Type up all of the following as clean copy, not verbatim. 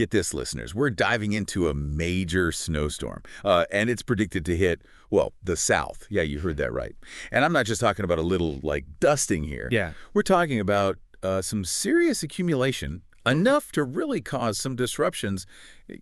Get this, listeners. We're diving into a major snowstorm, and it's predicted to hit, well, the South. Yeah, you heard that right. And I'm not just talking about a little, like, dusting here. Yeah. We're talking about some serious accumulation, enough to really cause some disruptions,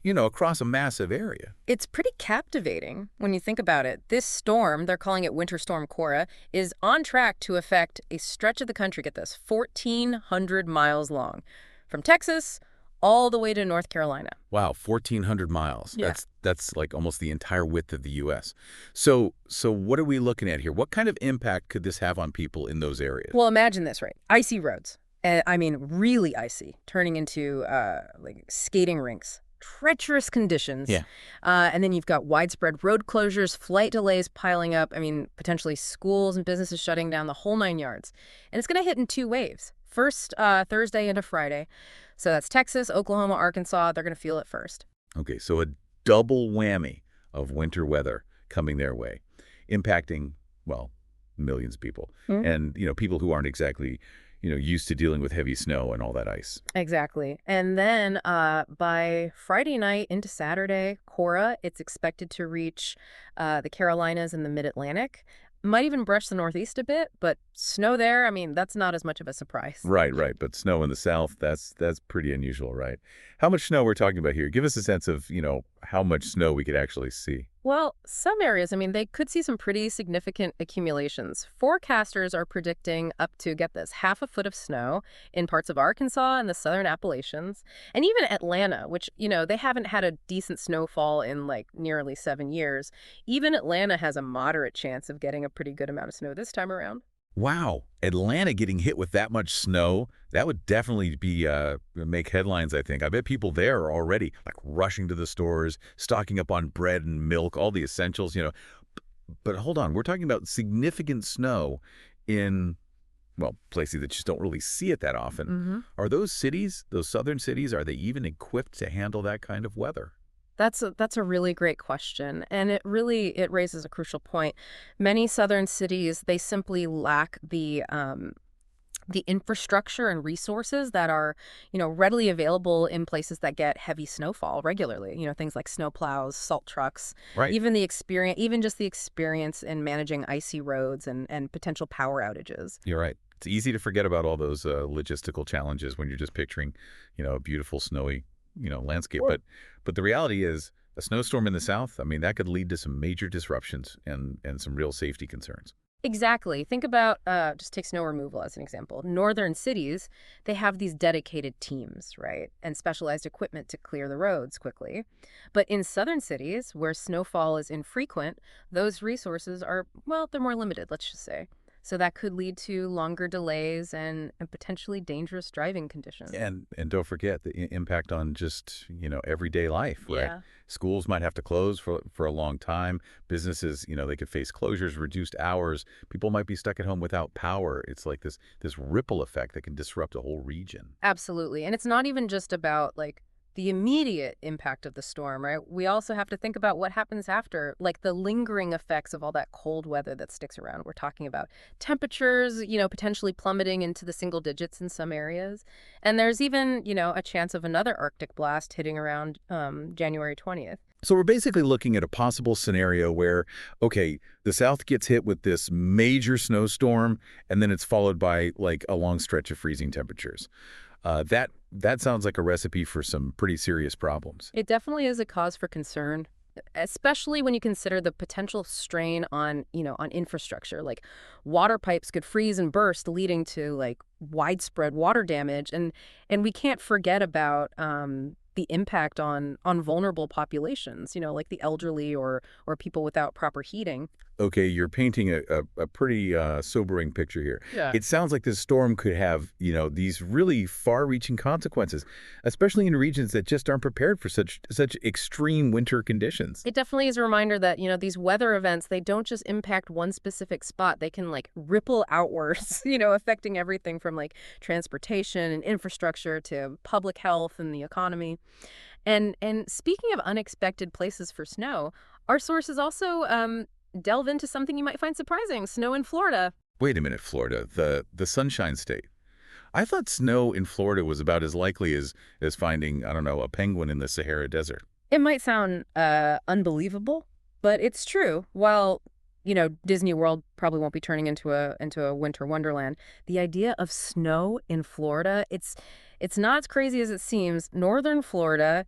across a massive area. It's pretty captivating when you think about it. This storm, they're calling it Winter Storm Cora, is on track to affect a stretch of the country, get this, 1,400 miles long, from Texas all the way to North Carolina. Wow, 1,400 miles. Yeah. That's like almost the entire width of the U.S. So what are we looking at here? What kind of impact could this have on people in those areas? Well, imagine this, right? Icy roads. I mean, really icy, turning into like skating rinks. Treacherous conditions. Yeah. And then you've got widespread road closures, flight delays piling up. I mean, potentially schools and businesses shutting down, the whole 9 yards. And it's going to hit in 2 waves. First, Thursday into Friday. So that's Texas, Oklahoma, Arkansas. They're going to feel it first. Okay, so a double whammy of winter weather coming their way, impacting, well, millions of people. Mm-hmm. And, people who aren't exactly, used to dealing with heavy snow and all that ice. Exactly. And then by Friday night into Saturday, Cora, it's expected to reach the Carolinas and the Mid-Atlantic. Might even brush the Northeast a bit, but snow there, I mean, that's not as much of a surprise. Right. But snow in the South, that's pretty unusual, right? How much snow we're talking about here? Give us a sense of, how much snow we could actually see. Well, some areas, I mean, they could see some pretty significant accumulations. Forecasters are predicting up to, get this, 1/2 foot of snow in parts of Arkansas and the southern Appalachians. And even Atlanta, which, they haven't had a decent snowfall in like nearly 7 years. Even Atlanta has a moderate chance of getting a pretty good amount of snow this time around. Wow, Atlanta getting hit with that much snow, that would definitely be make headlines, I think. I bet people there are already like rushing to the stores, stocking up on bread and milk, all the essentials, But hold on, we're talking about significant snow in, well, places that just don't really see it that often. Mm-hmm. Are those cities, those southern cities, are they even equipped to handle that kind of weather? That's a really great question, and it raises a crucial point. Many southern cities, they simply lack the infrastructure and resources that are, readily available in places that get heavy snowfall regularly. Things like snowplows, salt trucks, Right. even just the experience in managing icy roads and potential power outages. You're right. It's easy to forget about all those logistical challenges when you're just picturing, a beautiful snowy, landscape. Sure. But the reality is a snowstorm in the South, I mean, that could lead to some major disruptions and some real safety concerns. Exactly. Think about, just take snow removal as an example. Northern cities, they have these dedicated teams, right? And specialized equipment to clear the roads quickly. But in southern cities, where snowfall is infrequent, those resources are, well, they're more limited, let's just say. So that could lead to longer delays and potentially dangerous driving conditions. And don't forget the impact on just, everyday life, right? Yeah. Schools might have to close for a long time. Businesses, they could face closures, reduced hours. People might be stuck at home without power. It's like this ripple effect that can disrupt a whole region. Absolutely. And it's not even just about like the immediate impact of the storm, right? We also have to think about what happens after, like the lingering effects of all that cold weather that sticks around. We're talking about temperatures, potentially plummeting into the single digits in some areas. And there's even, a chance of another Arctic blast hitting around January 20th. So we're basically looking at a possible scenario where, okay, the South gets hit with this major snowstorm, and then it's followed by like a long stretch of freezing temperatures. That sounds like a recipe for some pretty serious problems. It definitely is a cause for concern, especially when you consider the potential strain on, on infrastructure. Like water pipes could freeze and burst, leading to like widespread water damage. And we can't forget about the impact on vulnerable populations, like the elderly or people without proper heating. Okay, you're painting a pretty sobering picture here. Yeah. It sounds like this storm could have, these really far-reaching consequences, especially in regions that just aren't prepared for such extreme winter conditions. It definitely is a reminder that, these weather events, they don't just impact one specific spot. They can like ripple outwards, affecting everything from like transportation and infrastructure to public health and the economy. And speaking of unexpected places for snow, our sources also delve into something you might find surprising: snow in Florida. Wait a minute, Florida, the Sunshine State. I thought snow in Florida was about as likely as finding, I don't know, a penguin in the Sahara Desert. It might sound unbelievable, but it's true. While, Disney World probably won't be turning into a winter wonderland, the idea of snow in Florida, it's not as crazy as it seems. Northern Florida,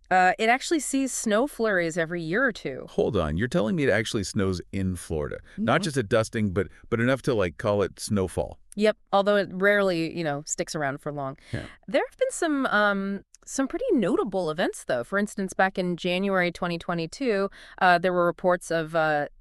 it actually sees snow flurries every year or two. Hold on, you're telling me it actually snows in Florida, not just a dusting, but enough to like call it snowfall. Yep, although it rarely, sticks around for long. Yeah. There have been some pretty notable events, though. For instance, back in January 2022, there were reports of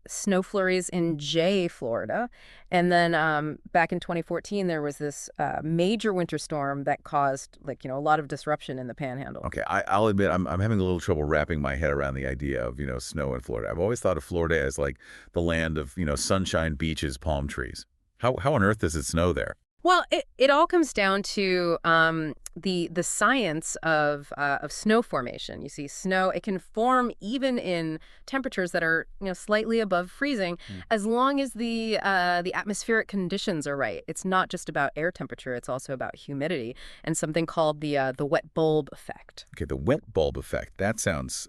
snow flurries in Jay, Florida. And then back in 2014, there was this major winter storm that caused, a lot of disruption in the Panhandle. Okay, I'll admit I'm having a little trouble wrapping my head around the idea of, snow in Florida. I've always thought of Florida as like the land of, sunshine, beaches, palm trees. How on earth does it snow there? Well, it all comes down to the science of snow formation. You see, snow, it can form even in temperatures that are slightly above freezing, as long as the atmospheric conditions are right. It's not just about air temperature; it's also about humidity and something called the wet bulb effect. Okay, the wet bulb effect. That sounds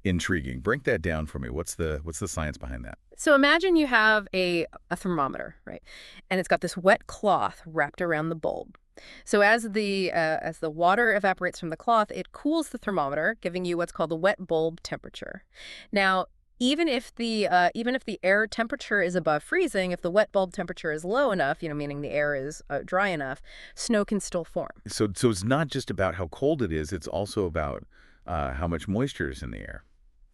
intriguing. Break that down for me. What's the science behind that? So imagine you have a thermometer, right? And it's got this wet cloth wrapped around the bulb. So as the water evaporates from the cloth, it cools the thermometer, giving you what's called the wet bulb temperature. Now, even if the air temperature is above freezing, if the wet bulb temperature is low enough, meaning the air is dry enough, snow can still form. So it's not just about how cold it is, it's also about how much moisture is in the air.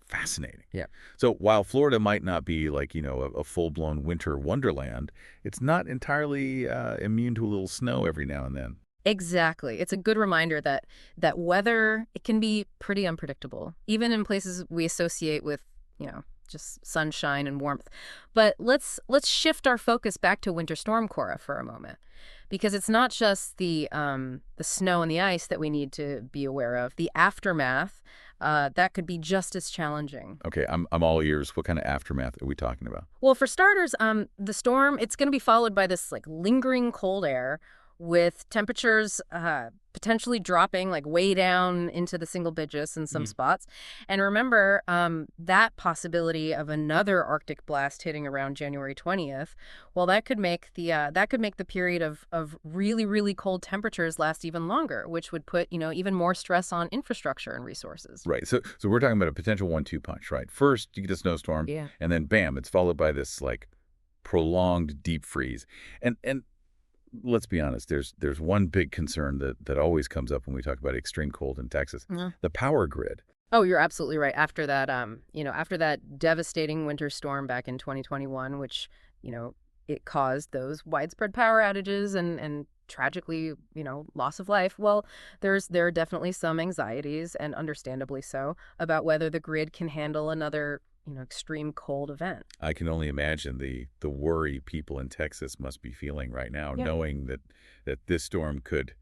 Fascinating. Yeah. So while Florida might not be like, a full-blown winter wonderland, it's not entirely immune to a little snow every now and then. Exactly. It's a good reminder that weather, it can be pretty unpredictable, even in places we associate with, just sunshine and warmth. But let's shift our focus back to winter storm, Cora, for a moment, because it's not just the snow and the ice that we need to be aware of. The aftermath, that could be just as challenging. Okay, I'm all ears. What kind of aftermath are we talking about? Well, for starters, the storm, it's going to be followed by this lingering cold air with temperatures potentially dropping way down into the single digits in some spots. And remember, that possibility of another Arctic blast hitting around January 20th, well, that could make the period of really, really cold temperatures last even longer, which would put, even more stress on infrastructure and resources. Right. So we're talking about a potential 1-2 punch, right? First, you get a snowstorm, Yeah. and then bam, it's followed by this prolonged deep freeze. And let's be honest, there's one big concern that always comes up when we talk about extreme cold in Texas, the power grid. Oh, you're absolutely right. After that devastating winter storm back in 2021, which, it caused those widespread power outages and tragically, loss of life. Well, there are definitely some anxieties, and understandably so, about whether the grid can handle another extreme cold event. I can only imagine the worry people in Texas must be feeling right now, Yeah. knowing that this storm could,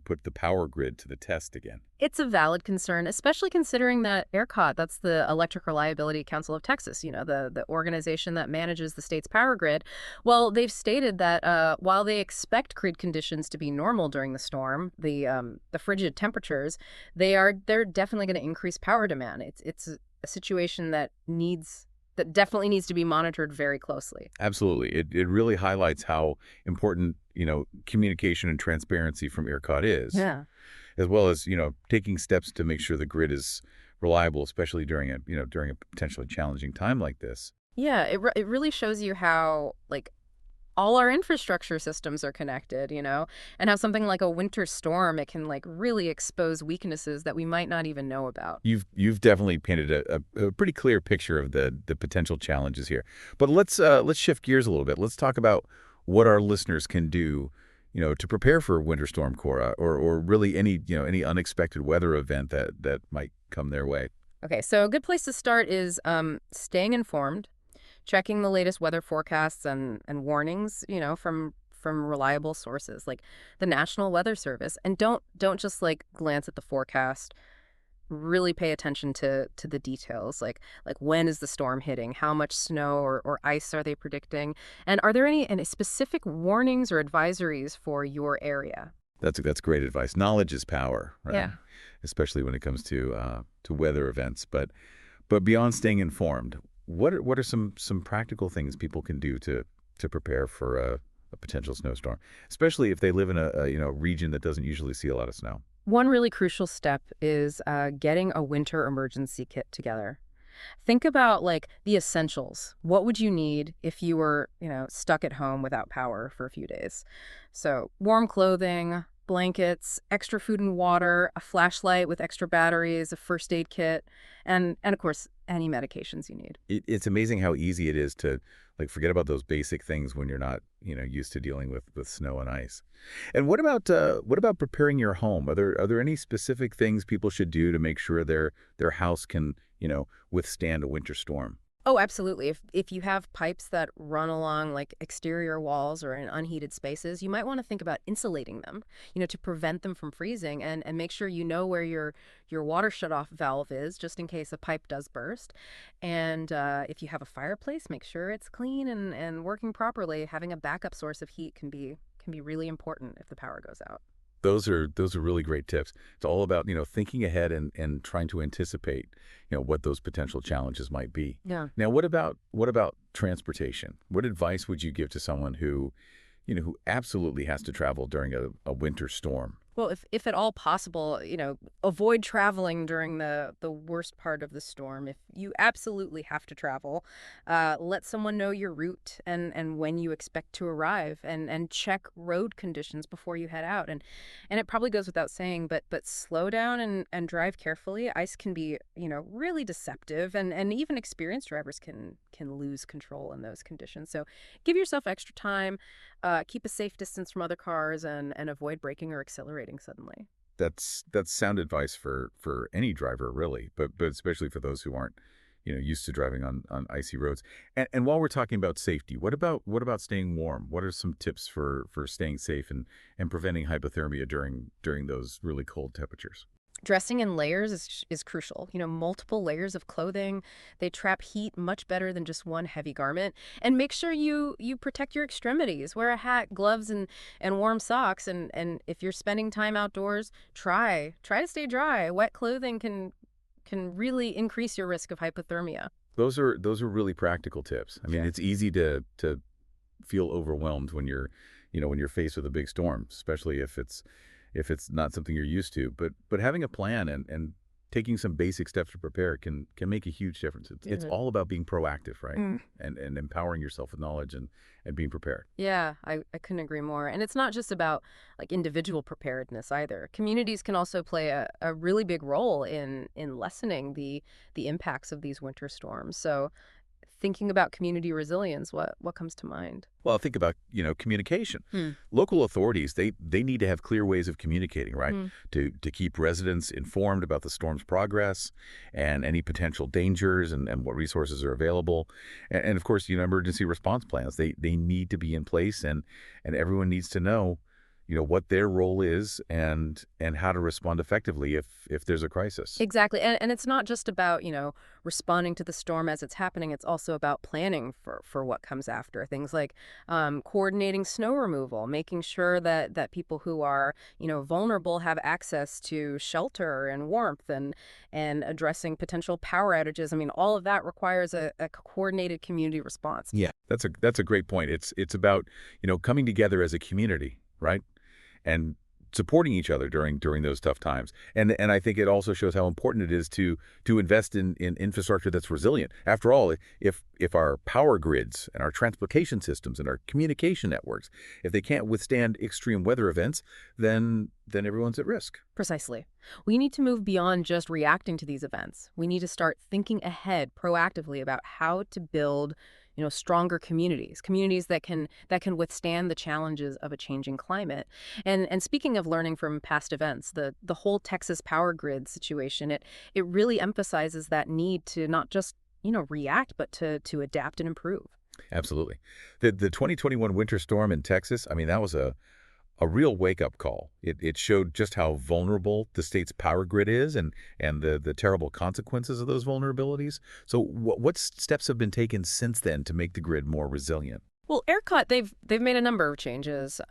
put the power grid to the test again. It's a valid concern, especially considering that ERCOT, that's the Electric Reliability Council of Texas, the organization that manages the state's power grid. Well, they've stated that while they expect grid conditions to be normal during the storm, the frigid temperatures, they're definitely going to increase power demand. It's a situation that definitely needs to be monitored very closely. Absolutely. It really highlights how important, communication and transparency from ERCOT is. Yeah. As well as, taking steps to make sure the grid is reliable, especially during a potentially challenging time like this. Yeah, it really shows you how, all our infrastructure systems are connected, and how something like a winter storm, it can really expose weaknesses that we might not even know about. You've definitely painted a pretty clear picture of the potential challenges here. But let's shift gears a little bit. Let's talk about what our listeners can do, to prepare for a winter storm, Cora, or really any unexpected weather event that might come their way. Okay, so a good place to start is staying informed, checking the latest weather forecasts and warnings, from reliable sources like the National Weather Service. And don't just glance at the forecast. Really pay attention to the details, like when is the storm hitting, how much snow or ice are they predicting, and are there any specific warnings or advisories for your area? That's great advice. Knowledge is power, right? Yeah. Especially when it comes to weather events. But beyond staying informed, what are some practical things people can do to prepare for a potential snowstorm, especially if they live in a region that doesn't usually see a lot of snow? One really crucial step is getting a winter emergency kit together. Think about like the essentials. What would you need if you were, stuck at home without power for a few days? So, warm clothing, blankets, extra food and water, a flashlight with extra batteries, a first aid kit, and of course, any medications you need. It's amazing how easy it is to like forget about those basic things when you're not used to dealing with snow and ice. And what about preparing your home? Are there any specific things people should do to make sure their house can withstand a winter storm? Oh, absolutely. If you have pipes that run along like exterior walls or in unheated spaces, you might want to think about insulating them, to prevent them from freezing and make sure you know where your water shutoff valve is just in case a pipe does burst. And if you have a fireplace, make sure it's clean and working properly. Having a backup source of heat can be really important if the power goes out. Those are really great tips. It's all about, thinking ahead and trying to anticipate, what those potential challenges might be. Yeah. Now, what about transportation? What advice would you give to someone who absolutely has to travel during a winter storm? Well, if at all possible, avoid traveling during the worst part of the storm. If you absolutely have to travel, let someone know your route and when you expect to arrive, and check road conditions before you head out. And it probably goes without saying, but slow down and drive carefully. Ice can be, really deceptive, and even experienced drivers can lose control in those conditions. So give yourself extra time, keep a safe distance from other cars, and avoid braking or accelerating suddenly. That's sound advice for any driver, really, but especially for those who aren't, used to driving on icy roads. And while we're talking about safety, what about staying warm? What are some tips for staying safe and preventing hypothermia during those really cold temperatures? Dressing in layers is crucial. Multiple layers of clothing, they trap heat much better than just one heavy garment. And make sure you protect your extremities. Wear a hat, gloves, and warm socks. And if you're spending time outdoors, try to stay dry. Wet clothing can really increase your risk of hypothermia. Those are really practical tips. I mean, Sure. it's easy to feel overwhelmed when you're faced with a big storm, especially if it's not something you're used to. But having a plan and taking some basic steps to prepare can make a huge difference. It's Mhm. all about being proactive, right? Mm. And empowering yourself with knowledge and being prepared. Yeah, I couldn't agree more. And it's not just about like individual preparedness either. Communities can also play a really big role in lessening the impacts of these winter storms. So thinking about community resilience, what comes to mind? Well, think about, communication. Hmm. Local authorities, they need to have clear ways of communicating, right? Hmm. To keep residents informed about the storm's progress and any potential dangers and what resources are available. And of course, emergency response plans, they need to be in place and everyone needs to know, what their role is and how to respond effectively if there's a crisis. Exactly. And it's not just about, responding to the storm as it's happening. It's also about planning for what comes after. Things like coordinating snow removal, making sure that people who are, vulnerable have access to shelter and warmth, and addressing potential power outages. I mean, all of that requires a coordinated community response. Yeah, that's a great point. It's about, coming together as a community, right? And supporting each other during those tough times. And I think it also shows how important it is to invest in infrastructure that's resilient. After all, if our power grids and our transportation systems and our communication networks, if they can't withstand extreme weather events, then everyone's at risk. Precisely. We need to move beyond just reacting to these events. We need to start thinking ahead proactively about how to build, stronger communities that can withstand the challenges of a changing climate. And speaking of learning from past events, the whole Texas power grid situation, it really emphasizes that need to not just, react, but to adapt and improve. Absolutely. The 2021 winter storm in Texas, I mean, that was a A real wake-up call. It showed just how vulnerable the state's power grid is and the terrible consequences of those vulnerabilities. So what steps have been taken since then to make the grid more resilient? Well, ERCOT, they've made a number of changes.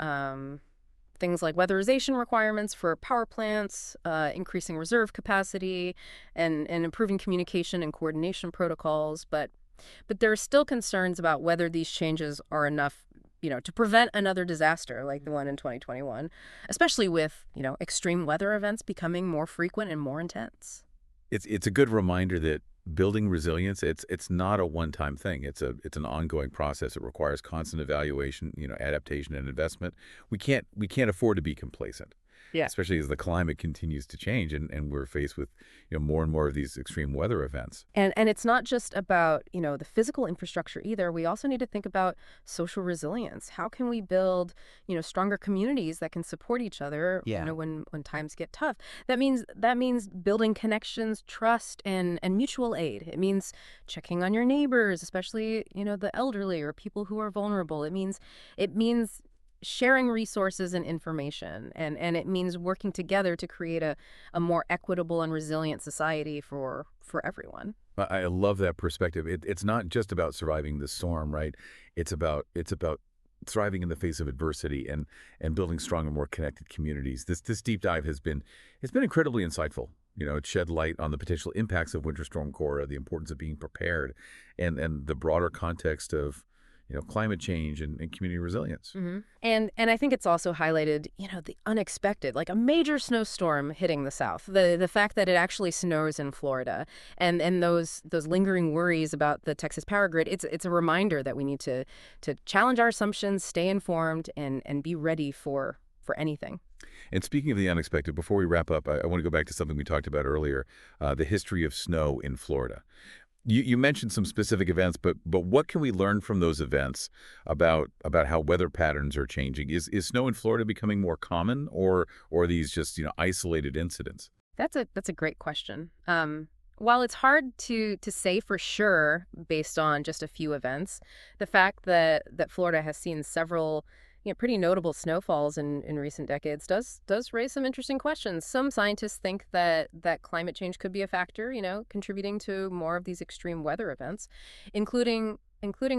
Things like weatherization requirements for power plants, increasing reserve capacity, and improving communication and coordination protocols. But there are still concerns about whether these changes are enough, to prevent another disaster like the one in 2021, especially with, extreme weather events becoming more frequent and more intense. It's a good reminder that building resilience, it's not a one-time thing. It's an ongoing process. It requires constant evaluation, adaptation and investment. We can't afford to be complacent, Yeah. especially as the climate continues to change and we're faced with, more and more of these extreme weather events. And it's not just about, the physical infrastructure either. We also need to think about social resilience. How can we build, stronger communities that can support each other, Yeah. when times get tough? That means building connections, trust, and mutual aid. It means checking on your neighbors, especially, the elderly or people who are vulnerable. It means sharing resources and information, and it means working together to create a more equitable and resilient society for everyone. I love that perspective. It's not just about surviving the storm, right? It's about thriving in the face of adversity and building stronger, more connected communities. This deep dive has been incredibly insightful. It shed light on the potential impacts of Winter Storm Cora, the importance of being prepared, and the broader context of climate change and community resilience. And I think it's also highlighted, the unexpected, like a major snowstorm hitting the South. The fact that it actually snows in Florida, and those lingering worries about the Texas power grid. It's a reminder that we need to challenge our assumptions, stay informed, and be ready for anything. And speaking of the unexpected, before we wrap up, I want to go back to something we talked about earlier, the history of snow in Florida. You mentioned some specific events, but what can we learn from those events about how weather patterns are changing? Is snow in Florida becoming more common, or are these just isolated incidents? That's a great question. While it's hard to say for sure based on just a few events, the fact that Florida has seen several pretty notable snowfalls in recent decades does raise some interesting questions. Some scientists think that climate change could be a factor, contributing to more of these extreme weather events, including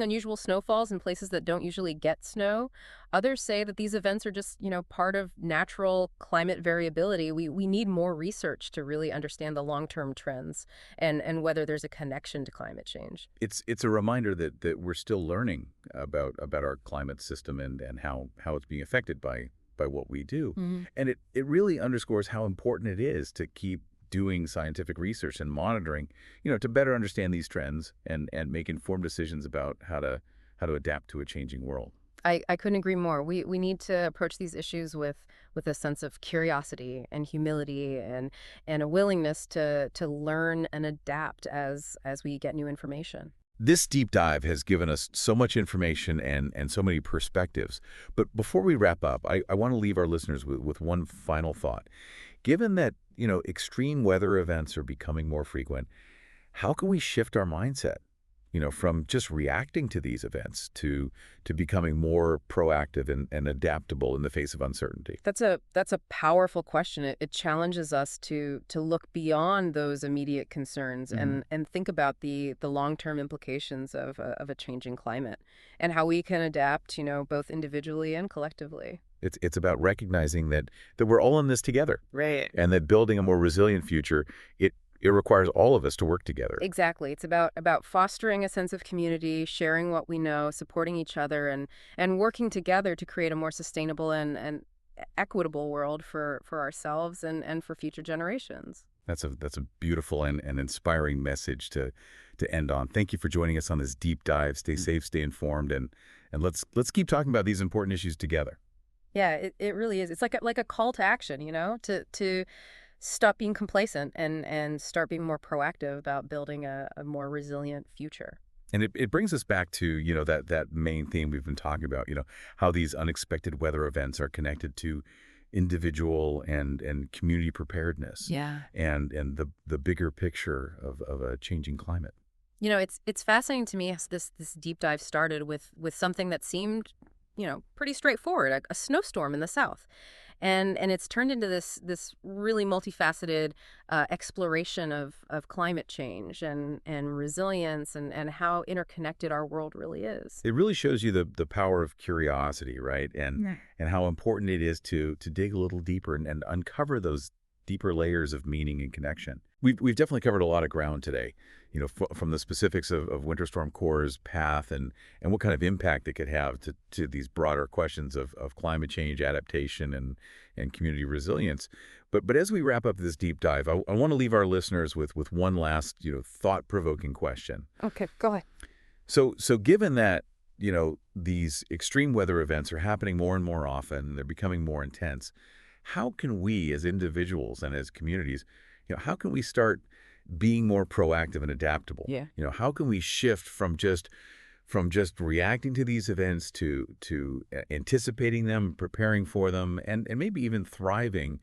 unusual snowfalls in places that don't usually get snow. Others say that these events are just, part of natural climate variability. We need more research to really understand the long-term trends and whether there's a connection to climate change. It's a reminder that we're still learning about our climate system and how it's being affected by what we do. And it really underscores how important it is to keep doing scientific research and monitoring, to better understand these trends and make informed decisions about how to adapt to a changing world. I couldn't agree more. We need to approach these issues with a sense of curiosity and humility and a willingness to learn and adapt as we get new information. This deep dive has given us so much information and so many perspectives. But before we wrap up, I want to leave our listeners with one final thought. Given that, extreme weather events are becoming more frequent, how can we shift our mindset, from just reacting to these events to becoming more proactive and adaptable in the face of uncertainty? That's a powerful question. It challenges us to look beyond those immediate concerns and think about the long-term implications of a changing climate and how we can adapt, both individually and collectively. It's about recognizing that we're all in this together, Right. and that building a more resilient future, it requires all of us to work together. Exactly. It's about fostering a sense of community, sharing what we know, supporting each other, and working together to create a more sustainable and equitable world for ourselves and for future generations. That's a beautiful and inspiring message to end on. Thank you for joining us on this deep dive. Stay safe, stay informed, and let's keep talking about these important issues together. Yeah, it really is. It's like a call to action, to stop being complacent and start being more proactive about building a more resilient future. And it brings us back to, that main theme we've been talking about, how these unexpected weather events are connected to individual and community preparedness. Yeah. And the bigger picture of a changing climate. It's fascinating to me as this deep dive started with something that seemed pretty straightforward, a snowstorm in the south. And it's turned into this really multifaceted exploration of climate change and resilience and how interconnected our world really is. It really shows you the power of curiosity, right? Yeah. And how important it is to dig a little deeper and uncover those deeper layers of meaning and connection. We've definitely covered a lot of ground today, from the specifics of Winter Storm Cora's path and what kind of impact it could have to these broader questions of climate change, adaptation, and community resilience. But as we wrap up this deep dive, I want to leave our listeners with one last, thought-provoking question. Okay, go ahead. So given that, these extreme weather events are happening more and more often, they're becoming more intense, how can we as individuals and as communities, how can we start being more proactive and adaptable? Yeah. How can we shift from just reacting to these events to anticipating them, preparing for them, and maybe even thriving,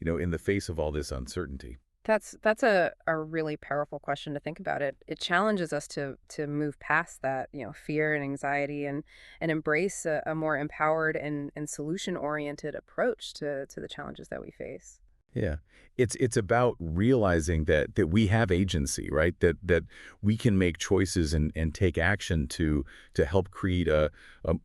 in the face of all this uncertainty? That's a really powerful question to think about. It challenges us to move past that, fear and anxiety and embrace a more empowered and solution-oriented approach to the challenges that we face. Yeah. It's about realizing that we have agency, right? That we can make choices and take action to help create a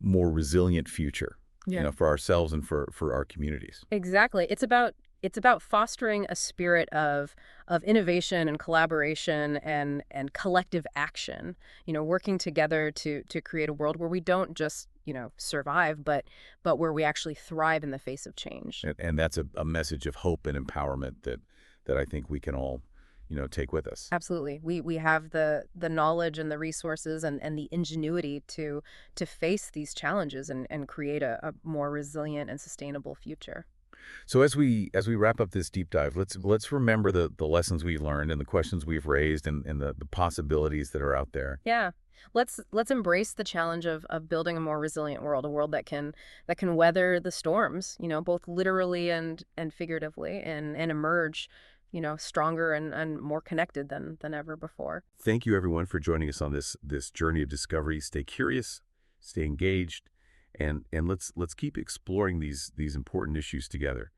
more resilient future, Yeah. for ourselves and for our communities. Exactly. It's about fostering a spirit of innovation and collaboration and collective action, working together to create a world where we don't just, survive, but where we actually thrive in the face of change. And that's a message of hope and empowerment that I think we can all, take with us. Absolutely. We have the knowledge and the resources and the ingenuity to face these challenges and create a more resilient and sustainable future. So as we wrap up this deep dive, let's remember the lessons we learned and the questions we've raised and the possibilities that are out there. Yeah. Let's embrace the challenge of building a more resilient world, a world that can weather the storms, both literally and figuratively, and emerge, stronger and more connected than ever before. Thank you everyone for joining us on this journey of discovery. Stay curious, stay engaged, and let's keep exploring these important issues together.